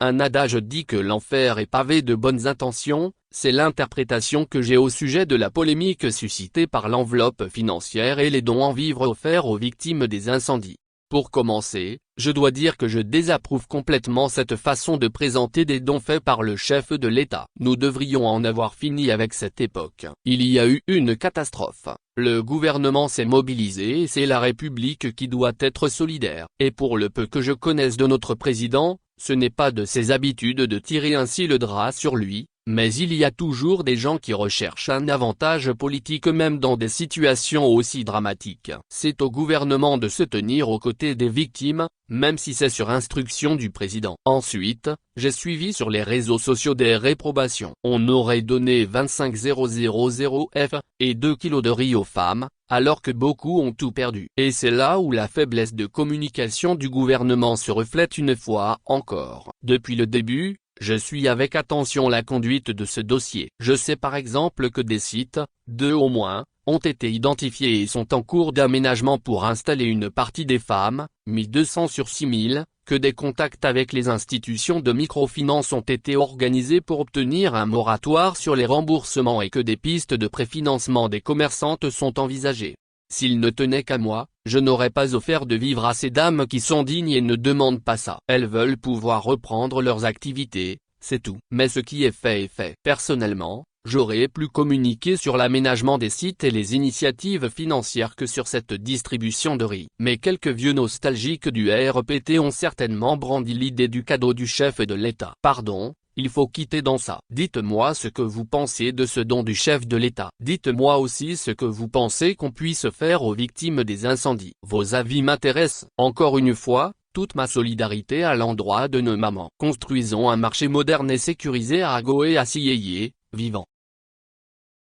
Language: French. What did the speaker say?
Un adage dit que l'enfer est pavé de bonnes intentions, c'est l'interprétation que j'ai au sujet de la polémique suscitée par l'enveloppe financière et les dons en vivres offerts aux victimes des incendies. Pour commencer, je dois dire que je désapprouve complètement cette façon de présenter des dons faits par le chef de l'État. Nous devrions en avoir fini avec cette époque. Il y a eu une catastrophe. Le gouvernement s'est mobilisé et c'est la République qui doit être solidaire. Et pour le peu que je connaisse de notre président, ce n'est pas de ses habitudes de tirer ainsi le drap sur lui, mais il y a toujours des gens qui recherchent un avantage politique même dans des situations aussi dramatiques. C'est au gouvernement de se tenir aux côtés des victimes, même si c'est sur instruction du président. Ensuite, j'ai suivi sur les réseaux sociaux des réprobations. On aurait donné 25 000 F et 2 kilos de riz aux femmes, alors que beaucoup ont tout perdu. Et c'est là où la faiblesse de communication du gouvernement se reflète une fois encore. Depuis le début, je suis avec attention la conduite de ce dossier. Je sais par exemple que des sites, 2 au moins, ont été identifiés et sont en cours d'aménagement pour installer une partie des femmes, 1200 sur 6000, que des contacts avec les institutions de microfinance ont été organisés pour obtenir un moratoire sur les remboursements et que des pistes de préfinancement des commerçantes sont envisagées. S'il ne tenait qu'à moi, je n'aurais pas offert de vivre à ces dames qui sont dignes et ne demandent pas ça. Elles veulent pouvoir reprendre leurs activités, c'est tout. Mais ce qui est fait est fait. Personnellement, j'aurais plus communiqué sur l'aménagement des sites et les initiatives financières que sur cette distribution de riz. Mais quelques vieux nostalgiques du RPT ont certainement brandi l'idée du cadeau du chef de l'État. Pardon, il faut quitter dans ça. Dites-moi ce que vous pensez de ce don du chef de l'État. Dites-moi aussi ce que vous pensez qu'on puisse faire aux victimes des incendies. Vos avis m'intéressent. Encore une fois, toute ma solidarité à l'endroit de nos mamans. Construisons un marché moderne et sécurisé à Ago et à Siyeye, vivant.